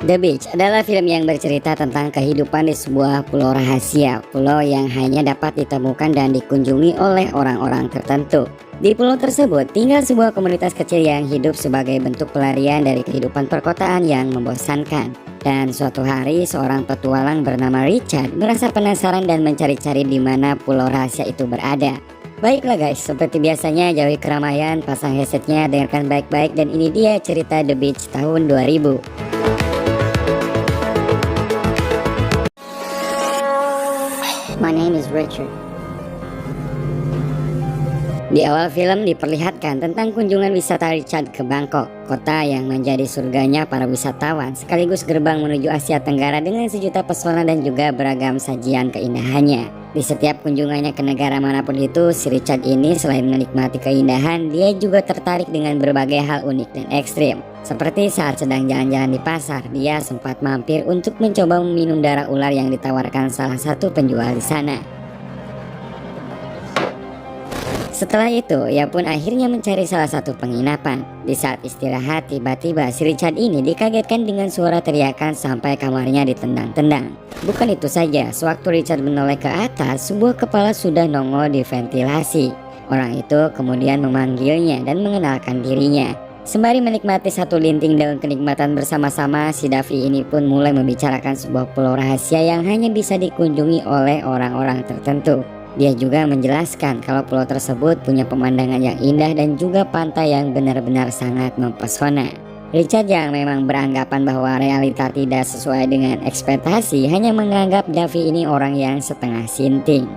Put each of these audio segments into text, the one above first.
The Beach adalah film yang bercerita tentang kehidupan di sebuah pulau rahasia, pulau yang hanya dapat ditemukan dan dikunjungi oleh orang-orang tertentu. Di pulau tersebut tinggal sebuah komunitas kecil yang hidup sebagai bentuk pelarian dari kehidupan perkotaan yang membosankan. Dan suatu hari seorang petualang bernama Richard merasa penasaran dan mencari-cari di mana pulau rahasia itu berada. Baiklah guys, seperti biasanya jauhi keramaian, pasang headsetnya, dengarkan baik-baik, dan ini dia cerita The Beach tahun 2000. My name is Richard. Di awal film diperlihatkan tentang kunjungan wisata Richard ke Bangkok, kota yang menjadi surganya para wisatawan, sekaligus gerbang menuju Asia Tenggara dengan sejuta pesona dan juga beragam sajian keindahannya. Di setiap kunjungannya ke negara manapun itu, si Richard ini selain menikmati keindahan, dia juga tertarik dengan berbagai hal unik dan ekstrim. Seperti saat sedang jalan-jalan di pasar, dia sempat mampir untuk mencoba meminum darah ular yang ditawarkan salah satu penjual di sana. Setelah itu, ia pun akhirnya mencari salah satu penginapan. Di saat istirahat, tiba-tiba si Richard ini dikagetkan dengan suara teriakan sampai kamarnya ditendang-tendang. Bukan itu saja, sewaktu Richard menoleh ke atas, sebuah kepala sudah nongol di ventilasi. Orang itu kemudian memanggilnya dan mengenalkan dirinya. Sembari menikmati satu linting daun kenikmatan bersama-sama, si Davi ini pun mulai membicarakan sebuah pulau rahasia yang hanya bisa dikunjungi oleh orang-orang tertentu. Dia juga menjelaskan kalau pulau tersebut punya pemandangan yang indah dan juga pantai yang benar-benar sangat mempesona. Richard yang memang beranggapan bahwa realita tidak sesuai dengan ekspektasi hanya menganggap Davi ini orang yang setengah sinting.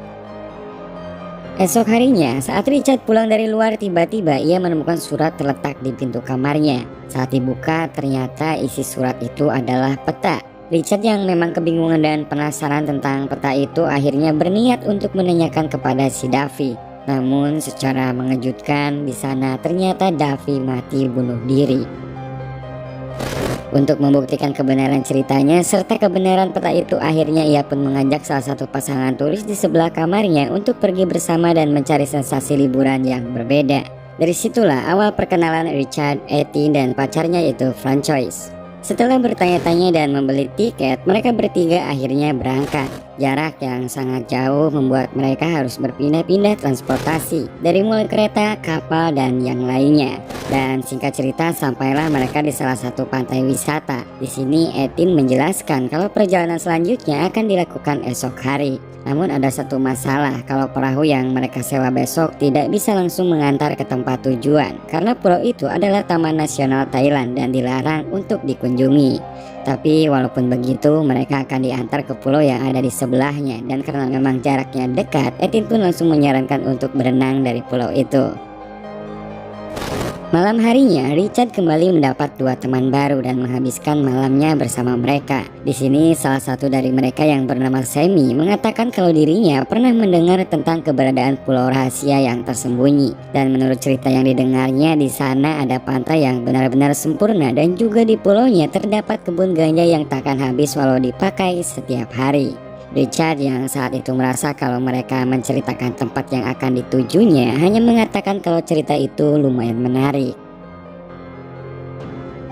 Esok harinya, saat Richard pulang dari luar, tiba-tiba ia menemukan surat terletak di pintu kamarnya. Saat dibuka, ternyata isi surat itu adalah peta. Richard yang memang kebingungan dan penasaran tentang peta itu akhirnya berniat untuk menanyakan kepada si Davi. Namun secara mengejutkan di sana ternyata Davi mati bunuh diri. Untuk membuktikan kebenaran ceritanya serta kebenaran peta itu, akhirnya ia pun mengajak salah satu pasangan turis di sebelah kamarnya untuk pergi bersama dan mencari sensasi liburan yang berbeda. Dari situlah awal perkenalan Richard, Etty, dan pacarnya yaitu Francois. Setelah bertanya-tanya dan membeli tiket, mereka bertiga akhirnya berangkat. Jarak yang sangat jauh membuat mereka harus berpindah-pindah transportasi dari mulai kereta, kapal, dan yang lainnya. Dan singkat cerita, sampailah mereka di salah satu pantai wisata. Di sini Etin menjelaskan kalau perjalanan selanjutnya akan dilakukan esok hari. Namun ada satu masalah, kalau perahu yang mereka sewa besok tidak bisa langsung mengantar ke tempat tujuan karena pulau itu adalah Taman Nasional Thailand dan dilarang untuk dikunjungi. Tapi walaupun begitu, mereka akan diantar ke pulau yang ada di sebelahnya, dan karena memang jaraknya dekat, Etin pun langsung menyarankan untuk berenang dari pulau itu. Malam harinya, Richard kembali mendapat dua teman baru dan menghabiskan malamnya bersama mereka. Di sini salah satu dari mereka yang bernama Sammy mengatakan kalau dirinya pernah mendengar tentang keberadaan pulau rahasia yang tersembunyi. Dan menurut cerita yang didengarnya, di sana ada pantai yang benar-benar sempurna dan juga di pulaunya terdapat kebun ganja yang takkan habis walau dipakai setiap hari. Richard yang saat itu merasa kalau mereka menceritakan tempat yang akan ditujunya hanya mengatakan kalau cerita itu lumayan menarik.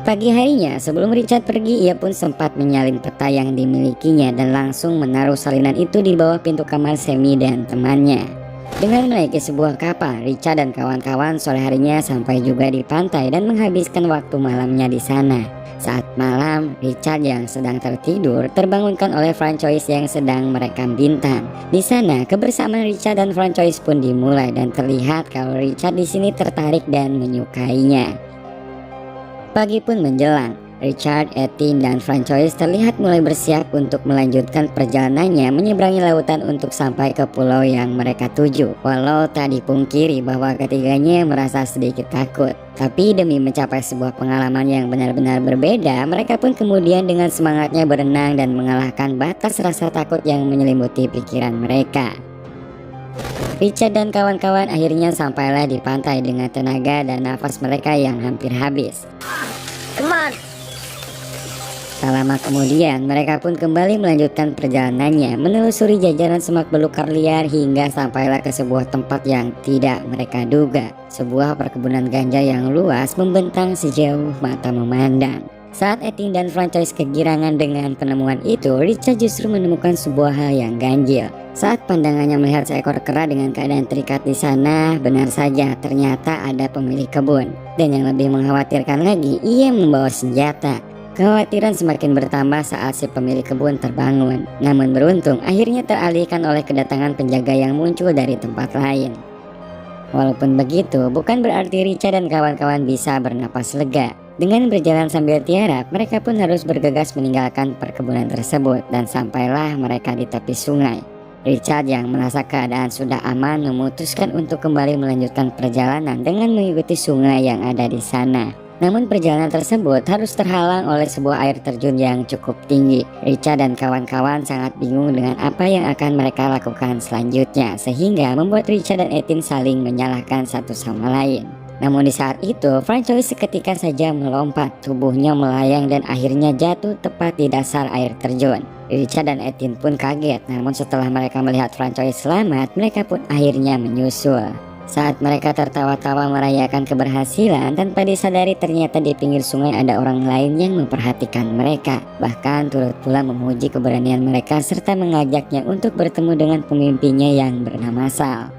Pagi harinya sebelum Richard pergi, ia pun sempat menyalin peta yang dimilikinya dan langsung menaruh salinan itu di bawah pintu kamar Sammy dan temannya. Dengan menaiki sebuah kapal, Richard dan kawan-kawan sore harinya sampai juga di pantai dan menghabiskan waktu malamnya di sana. Saat malam, Richard yang sedang tertidur terbangunkan oleh Francois yang sedang merekam bintang. Di sana, kebersamaan Richard dan Francois pun dimulai dan terlihat kalau Richard di sini tertarik dan menyukainya. Pagi pun menjelang. Richard, Etty, dan Francois terlihat mulai bersiap untuk melanjutkan perjalanannya menyeberangi lautan untuk sampai ke pulau yang mereka tuju. Walau tak dipungkiri bahwa ketiganya merasa sedikit takut, tapi demi mencapai sebuah pengalaman yang benar-benar berbeda, mereka pun kemudian dengan semangatnya berenang dan mengalahkan batas rasa takut yang menyelimuti pikiran mereka. Richard dan kawan-kawan akhirnya sampailah di pantai dengan tenaga dan nafas mereka yang hampir habis. Come on. Tak lama kemudian, mereka pun kembali melanjutkan perjalanannya, menelusuri jajaran semak belukar liar hingga sampailah ke sebuah tempat yang tidak mereka duga. Sebuah perkebunan ganja yang luas membentang sejauh mata memandang. Saat Etin dan Francois kegirangan dengan penemuan itu, Richard justru menemukan sebuah hal yang ganjil. Saat pandangannya melihat seekor kera dengan keadaan terikat di sana, benar saja ternyata ada pemilik kebun. Dan yang lebih mengkhawatirkan lagi, ia membawa senjata. Kekhawatiran semakin bertambah saat si pemilik kebun terbangun. Namun beruntung, akhirnya teralihkan oleh kedatangan penjaga yang muncul dari tempat lain. Walaupun begitu, bukan berarti Richard dan kawan-kawan bisa bernapas lega. Dengan berjalan sambil tiarap, mereka pun harus bergegas meninggalkan perkebunan tersebut dan sampailah mereka di tepi sungai. Richard yang merasa keadaan sudah aman memutuskan untuk kembali melanjutkan perjalanan dengan mengikuti sungai yang ada di sana. Namun perjalanan tersebut harus terhalang oleh sebuah air terjun yang cukup tinggi. Richard dan kawan-kawan sangat bingung dengan apa yang akan mereka lakukan selanjutnya, sehingga membuat Richard dan Etin saling menyalahkan satu sama lain. Namun di saat itu, Francois seketika saja melompat, tubuhnya melayang dan akhirnya jatuh tepat di dasar air terjun. Richard dan Etin pun kaget, namun setelah mereka melihat Francois selamat, mereka pun akhirnya menyusul. Saat mereka tertawa-tawa merayakan keberhasilan, tanpa disadari ternyata di pinggir sungai ada orang lain yang memperhatikan mereka. Bahkan turut pula memuji keberanian mereka serta mengajaknya untuk bertemu dengan pemimpinnya yang bernama Sal.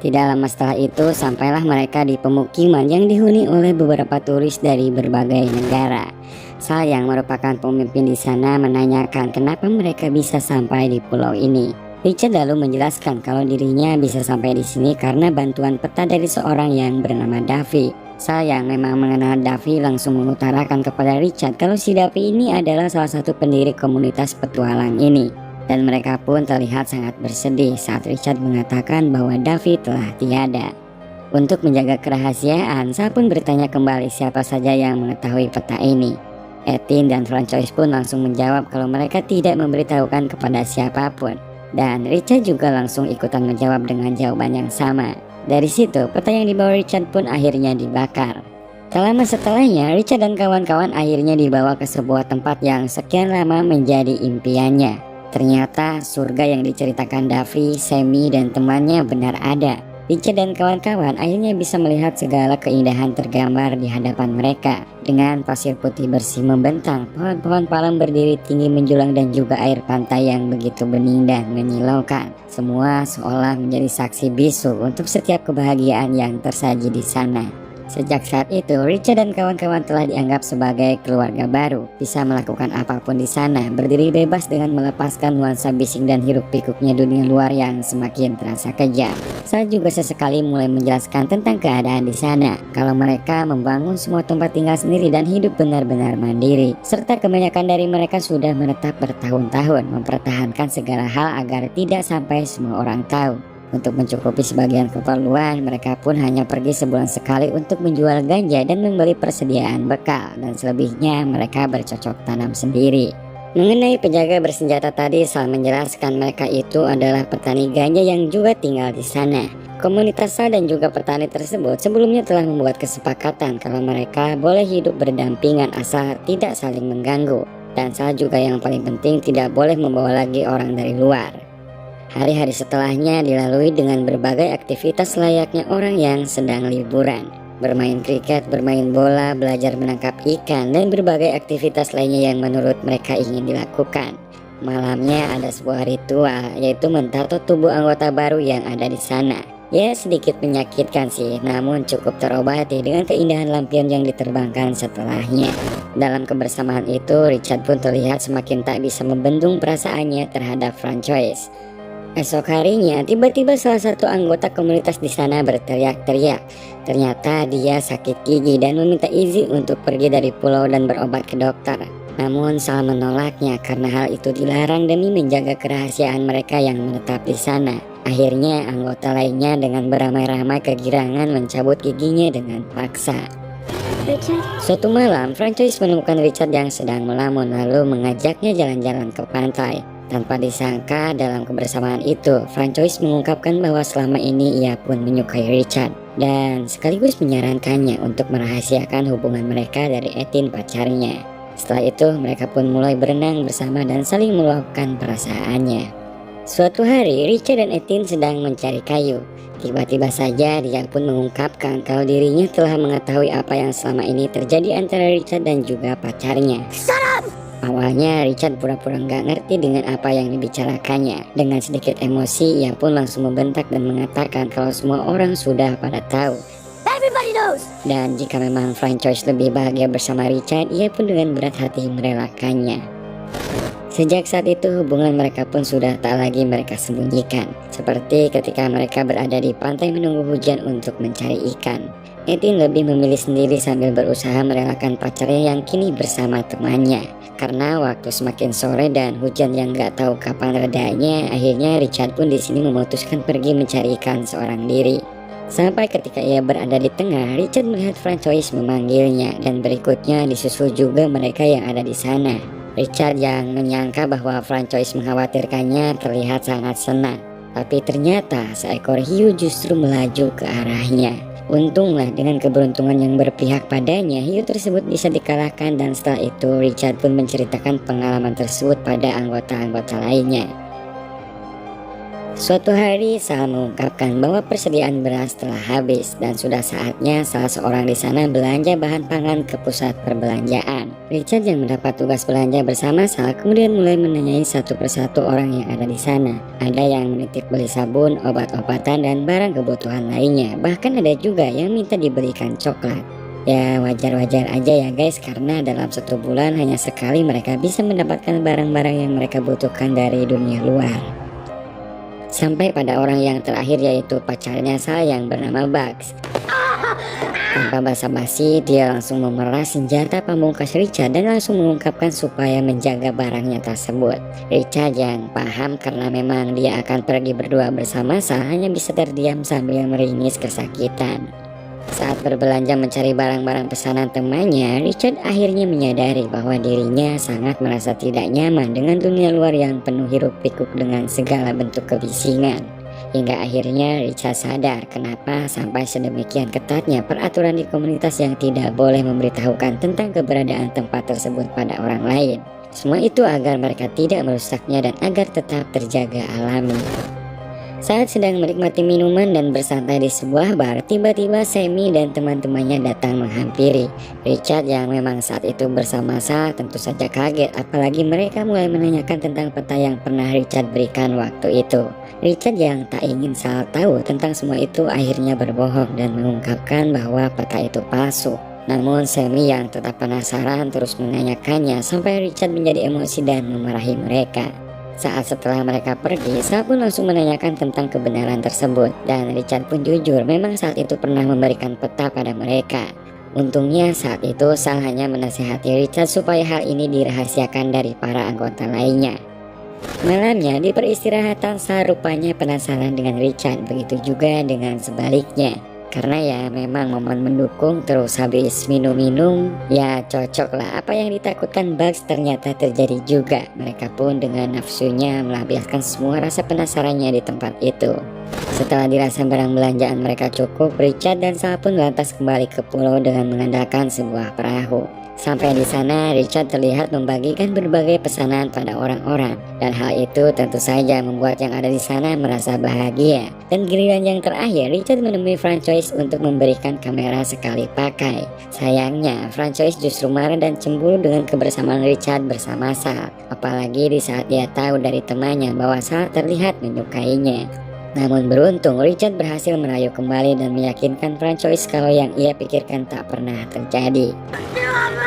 Tidak lama setelah itu, sampailah mereka di pemukiman yang dihuni oleh beberapa turis dari berbagai negara. Sal yang merupakan pemimpin di sana menanyakan kenapa mereka bisa sampai di pulau ini. Richard lalu menjelaskan kalau dirinya bisa sampai di sini karena bantuan peta dari seorang yang bernama Davy. Sal yang memang mengenal Davy langsung mengutarakan kepada Richard kalau si Davy ini adalah salah satu pendiri komunitas petualang ini. Dan mereka pun terlihat sangat bersedih saat Richard mengatakan bahwa Davy telah tiada. Untuk menjaga kerahasiaan, Sal pun bertanya kembali siapa saja yang mengetahui peta ini. Etin dan Francois pun langsung menjawab kalau mereka tidak memberitahukan kepada siapapun. Dan Richard juga langsung ikutan menjawab dengan jawaban yang sama. Dari situ, peta yang dibawa Richard pun akhirnya dibakar. Tak lama setelahnya, Richard dan kawan-kawan akhirnya dibawa ke sebuah tempat yang sekian lama menjadi impiannya. Ternyata surga yang diceritakan Davy, Sammy, dan temannya benar ada. Richard dan kawan-kawan akhirnya bisa melihat segala keindahan tergambar di hadapan mereka. Dengan pasir putih bersih membentang, pohon-pohon palem berdiri tinggi menjulang dan juga air pantai yang begitu bening dan menyilaukan. Semua seolah menjadi saksi bisu untuk setiap kebahagiaan yang tersaji di sana. Sejak saat itu, Richard dan kawan-kawan telah dianggap sebagai keluarga baru, bisa melakukan apapun di sana, berdiri bebas dengan melepaskan nuansa bising dan hiruk-pikuknya dunia luar yang semakin terasa kejam. Saya juga sesekali mulai menjelaskan tentang keadaan di sana, kalau mereka membangun semua tempat tinggal sendiri dan hidup benar-benar mandiri, serta kebanyakan dari mereka sudah menetap bertahun-tahun, mempertahankan segala hal agar tidak sampai semua orang tahu. Untuk mencukupi sebagian keperluan, mereka pun hanya pergi sebulan sekali untuk menjual ganja dan membeli persediaan bekal, dan selebihnya mereka bercocok tanam sendiri. Mengenai penjaga bersenjata tadi, Sal menjelaskan mereka itu adalah petani ganja yang juga tinggal di sana. Komunitas Sal dan juga petani tersebut sebelumnya telah membuat kesepakatan kalau mereka boleh hidup berdampingan asal tidak saling mengganggu. Dan Sal juga yang paling penting tidak boleh membawa lagi orang dari luar. Hari-hari setelahnya dilalui dengan berbagai aktivitas layaknya orang yang sedang liburan. Bermain kriket, bermain bola, belajar menangkap ikan, dan berbagai aktivitas lainnya yang menurut mereka ingin dilakukan. Malamnya ada sebuah ritual, yaitu mentato tubuh anggota baru yang ada di sana. Ya sedikit menyakitkan sih, namun cukup terobati dengan keindahan lampion yang diterbangkan setelahnya. Dalam kebersamaan itu, Richard pun terlihat semakin tak bisa membendung perasaannya terhadap Francois. Esok harinya, tiba-tiba salah satu anggota komunitas di sana berteriak-teriak. Ternyata dia sakit gigi dan meminta izin untuk pergi dari pulau dan berobat ke dokter. Namun Sal menolaknya karena hal itu dilarang demi menjaga kerahasiaan mereka yang menetap di sana. Akhirnya anggota lainnya dengan beramai-ramai kegirangan mencabut giginya dengan paksa. Suatu malam, Francois menemukan Richard yang sedang melamun lalu mengajaknya jalan-jalan ke pantai. Tanpa disangka dalam kebersamaan itu, Francois mengungkapkan bahwa selama ini ia pun menyukai Richard dan sekaligus menyarankannya untuk merahasiakan hubungan mereka dari Etin pacarnya. Setelah itu mereka pun mulai berenang bersama dan saling meluapkan perasaannya. Suatu hari Richard dan Etienne sedang mencari kayu. Tiba-tiba saja dia pun mengungkapkan kalau dirinya telah mengetahui apa yang selama ini terjadi antara Richard dan juga pacarnya. Awalnya Richard pura-pura nggak ngerti dengan apa yang dibicarakannya. Dengan sedikit emosi ia pun langsung membentak dan mengatakan kalau semua orang sudah pada tahu. Dan jika memang Francois lebih bahagia bersama Richard, ia pun dengan berat hati merelakannya. Sejak saat itu hubungan mereka pun sudah tak lagi mereka sembunyikan. Seperti ketika mereka berada di pantai menunggu hujan untuk mencari ikan. Etienne lebih memilih sendiri sambil berusaha merelakan pacarnya yang kini bersama temannya. Karena waktu semakin sore dan hujan yang gak tahu kapan redanya, akhirnya Richard pun di sini memutuskan pergi mencari ikan seorang diri. Sampai ketika ia berada di tengah, Richard melihat Francois memanggilnya dan berikutnya disusul juga mereka yang ada di sana. Richard yang menyangka bahwa Francois mengkhawatirkannya terlihat sangat senang, tapi ternyata seekor hiu justru melaju ke arahnya. Untunglah dengan keberuntungan yang berpihak padanya, hiu tersebut bisa dikalahkan dan setelah itu Richard pun menceritakan pengalaman tersebut pada anggota-anggota lainnya. Suatu hari Sal mengungkapkan bahwa persediaan beras telah habis dan sudah saatnya salah seorang di sana belanja bahan pangan ke pusat perbelanjaan. Richard yang mendapat tugas belanja bersama Sal kemudian mulai menanyai satu persatu orang yang ada di sana. Ada yang menitip beli sabun, obat-obatan dan barang kebutuhan lainnya. Bahkan ada juga yang minta dibelikan coklat. Ya wajar-wajar aja ya guys, karena dalam satu bulan hanya sekali mereka bisa mendapatkan barang-barang yang mereka butuhkan dari dunia luar. Sampai pada orang yang terakhir yaitu pacarnya Sal yang bernama Bugs. Tanpa basa-basi dia langsung memeras senjata pamungkas Richard dan langsung mengungkapkan supaya menjaga barangnya tersebut. Richard yang paham karena memang dia akan pergi berdua bersama Sal hanya bisa terdiam sambil meringis kesakitan. Saat berbelanja mencari barang-barang pesanan temannya, Richard akhirnya menyadari bahwa dirinya sangat merasa tidak nyaman dengan dunia luar yang penuh hiruk-pikuk dengan segala bentuk kebisingan. Hingga akhirnya Richard sadar kenapa sampai sedemikian ketatnya peraturan di komunitas yang tidak boleh memberitahukan tentang keberadaan tempat tersebut pada orang lain. Semua itu agar mereka tidak merusaknya dan agar tetap terjaga alami. Saat sedang menikmati minuman dan bersantai di sebuah bar, tiba-tiba Sammy dan teman-temannya datang menghampiri. Richard yang memang saat itu bersama Sal tentu saja kaget, apalagi mereka mulai menanyakan tentang peta yang pernah Richard berikan waktu itu. Richard yang tak ingin Sal tahu tentang semua itu akhirnya berbohong dan mengungkapkan bahwa peta itu palsu. Namun Sammy yang tetap penasaran terus menanyakannya sampai Richard menjadi emosi dan memarahi mereka. Saat setelah mereka pergi, Sal pun langsung menanyakan tentang kebenaran tersebut dan Richard pun jujur memang saat itu pernah memberikan peta pada mereka. Untungnya saat itu Sal hanya menasihati Richard supaya hal ini dirahasiakan dari para anggota lainnya. Malamnya di peristirahatan Sal rupanya penasaran dengan Richard, begitu juga dengan sebaliknya. Karena ya memang momen mendukung, terus habis minum-minum ya cocok lah. Apa yang ditakutkan Bugs ternyata terjadi juga. Mereka pun dengan nafsunya melampiaskan semua rasa penasarannya di tempat itu. Setelah dirasa barang belanjaan mereka cukup, Richard dan Sal pun lantas kembali ke pulau dengan mengandalkan sebuah perahu. Sampai di sana Richard terlihat membagikan berbagai pesanan pada orang-orang dan hal itu tentu saja membuat yang ada di sana merasa bahagia. Dan giliran yang terakhir Richard menemui Francois untuk memberikan kamera sekali pakai. Sayangnya Francois justru marah dan cemburu dengan kebersamaan Richard bersama Sal, apalagi di saat dia tahu dari temannya bahwa Sal terlihat menyukainya. Namun beruntung Richard berhasil merayu kembali dan meyakinkan Francois kalau yang ia pikirkan tak pernah terjadi.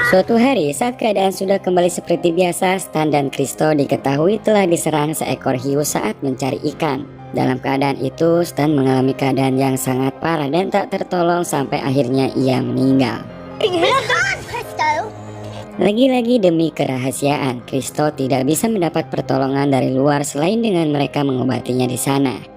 Suatu hari saat keadaan sudah kembali seperti biasa, Stan dan Kristo diketahui telah diserang seekor hiu saat mencari ikan. Dalam keadaan itu Stan mengalami keadaan yang sangat parah dan tak tertolong sampai akhirnya ia meninggal. Lagi-lagi demi kerahasiaan, Kristo tidak bisa mendapat pertolongan dari luar selain dengan mereka mengobatinya di sana.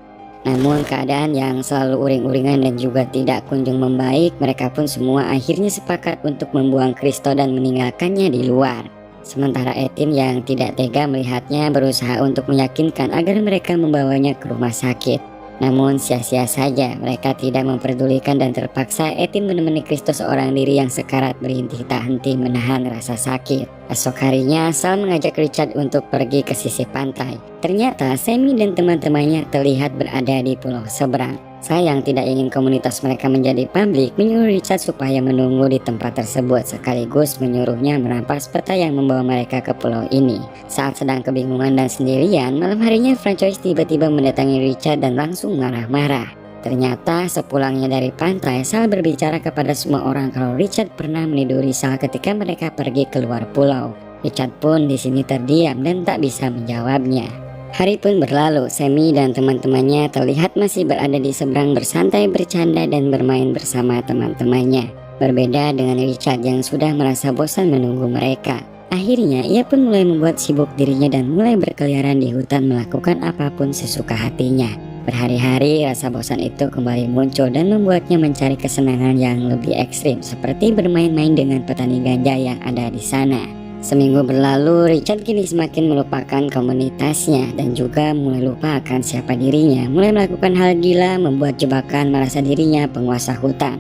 Namun keadaan yang selalu uring-uringan dan juga tidak kunjung membaik, mereka pun semua akhirnya sepakat untuk membuang Kristo dan meninggalkannya di luar. Sementara Etienne yang tidak tega melihatnya berusaha untuk meyakinkan agar mereka membawanya ke rumah sakit. Namun sia-sia saja, mereka tidak memperdulikan dan terpaksa Ethan menemani Kristus seorang diri yang sekarat berhenti tak henti menahan rasa sakit. Esok harinya Sal mengajak Richard untuk pergi ke sisi pantai. Ternyata Sammy dan teman-temannya terlihat berada di pulau seberang. Sal yang tidak ingin komunitas mereka menjadi publik menyuruh Richard supaya menunggu di tempat tersebut, sekaligus menyuruhnya merampas peta yang membawa mereka ke pulau ini. Saat sedang kebingungan dan sendirian, malam harinya Francois tiba-tiba mendatangi Richard dan langsung marah-marah. Ternyata sepulangnya dari pantai, Sal berbicara kepada semua orang kalau Richard pernah meniduri Sal ketika mereka pergi keluar pulau. Richard pun di sini terdiam dan tak bisa menjawabnya. Hari pun berlalu, Sammy dan teman-temannya terlihat masih berada di seberang bersantai, bercanda dan bermain bersama teman-temannya. Berbeda dengan Richard yang sudah merasa bosan menunggu mereka. Akhirnya ia pun mulai membuat sibuk dirinya dan mulai berkeliaran di hutan melakukan apapun sesuka hatinya. Berhari-hari rasa bosan itu kembali muncul dan membuatnya mencari kesenangan yang lebih ekstrim, seperti bermain-main dengan petani ganja yang ada di sana. Seminggu berlalu, Richard kini semakin melupakan komunitasnya dan juga mulai lupa akan siapa dirinya. Mulai melakukan hal gila, membuat jebakan, merasa dirinya penguasa hutan.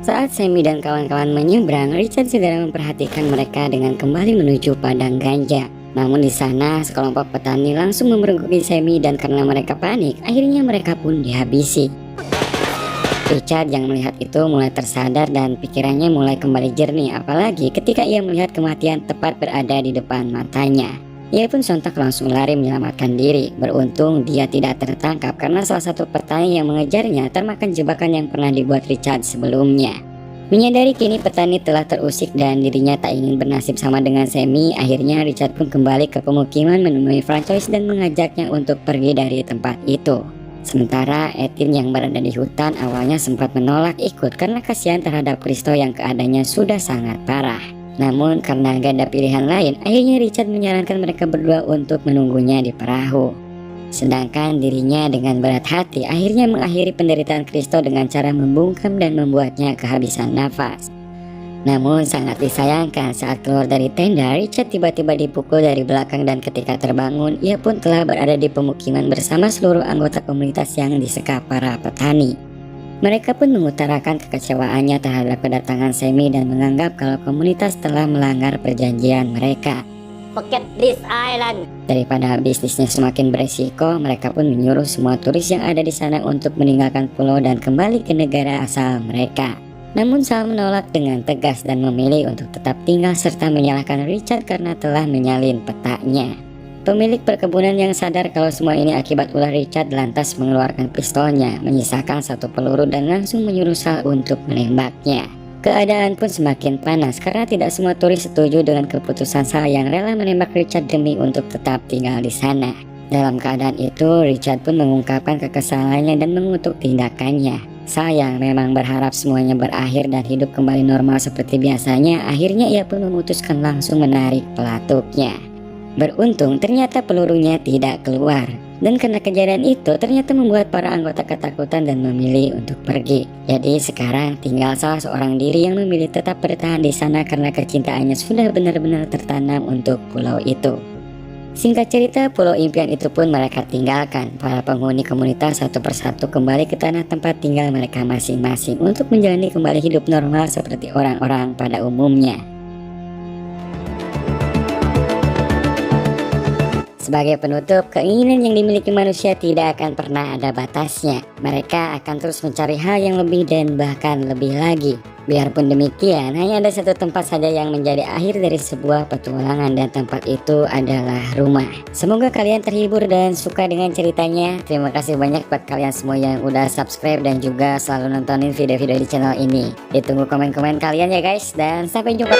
Saat Sammy dan kawan-kawan menyeberang, Richard segera memperhatikan mereka dengan kembali menuju padang ganja. Namun di sana sekelompok petani langsung memergoki Sammy dan karena mereka panik, akhirnya mereka pun dihabisi. Richard yang melihat itu mulai tersadar dan pikirannya mulai kembali jernih, apalagi ketika ia melihat kematian tepat berada di depan matanya. Ia pun sontak langsung lari menyelamatkan diri. Beruntung dia tidak tertangkap karena salah satu petani yang mengejarnya termakan jebakan yang pernah dibuat Richard sebelumnya. Menyadari kini petani telah terusik dan dirinya tak ingin bernasib sama dengan Sammy, akhirnya Richard pun kembali ke pemukiman menemui Francois dan mengajaknya untuk pergi dari tempat itu. Sementara Ethan yang berada di hutan awalnya sempat menolak ikut karena kasihan terhadap Kristo yang keadaannya sudah sangat parah. Namun karena gak ada pilihan lain, akhirnya Richard menyarankan mereka berdua untuk menunggunya di perahu. Sedangkan dirinya dengan berat hati akhirnya mengakhiri penderitaan Kristo dengan cara membungkam dan membuatnya kehabisan nafas. Namun sangat disayangkan saat keluar dari tenda, Richard tiba-tiba dipukul dari belakang dan ketika terbangun ia pun telah berada di pemukiman bersama seluruh anggota komunitas yang disekap para petani. Mereka pun mengutarakan kekecewaannya terhadap kedatangan Sammy dan menganggap kalau komunitas telah melanggar perjanjian mereka. Forget this island. Daripada bisnisnya semakin beresiko, mereka pun menyuruh semua turis yang ada di sana untuk meninggalkan pulau dan kembali ke negara asal mereka. Namun Sal menolak dengan tegas dan memilih untuk tetap tinggal serta menyalahkan Richard karena telah menyalin petanya. Pemilik perkebunan yang sadar kalau semua ini akibat ulah Richard lantas mengeluarkan pistolnya, menyisakan satu peluru dan langsung menyuruh Sal untuk menembaknya. Keadaan pun semakin panas karena tidak semua turis setuju dengan keputusan Sal yang rela menembak Richard demi untuk tetap tinggal di sana. Dalam keadaan itu, Richard pun mengungkapkan kekesalannya dan mengutuk tindakannya. Sal yang memang berharap semuanya berakhir dan hidup kembali normal seperti biasanya, akhirnya ia pun memutuskan langsung menarik pelatuknya. Beruntung ternyata pelurunya tidak keluar. Dan karena kejadian itu ternyata membuat para anggota ketakutan dan memilih untuk pergi. Jadi sekarang tinggal salah seorang diri yang memilih tetap bertahan di sana karena kecintaannya sudah benar-benar tertanam untuk pulau itu. Singkat cerita, pulau impian itu pun mereka tinggalkan. Para penghuni komunitas satu persatu kembali ke tanah tempat tinggal mereka masing-masing untuk menjalani kembali hidup normal seperti orang-orang pada umumnya. Sebagai penutup, keinginan yang dimiliki manusia tidak akan pernah ada batasnya. Mereka akan terus mencari hal yang lebih dan bahkan lebih lagi. Biarpun demikian, hanya ada satu tempat saja yang menjadi akhir dari sebuah petualangan dan tempat itu adalah rumah. Semoga kalian terhibur dan suka dengan ceritanya. Terima kasih banyak buat kalian semua yang udah subscribe dan juga selalu nontonin video-video di channel ini. Ditunggu komen-komen kalian ya guys, dan sampai jumpa.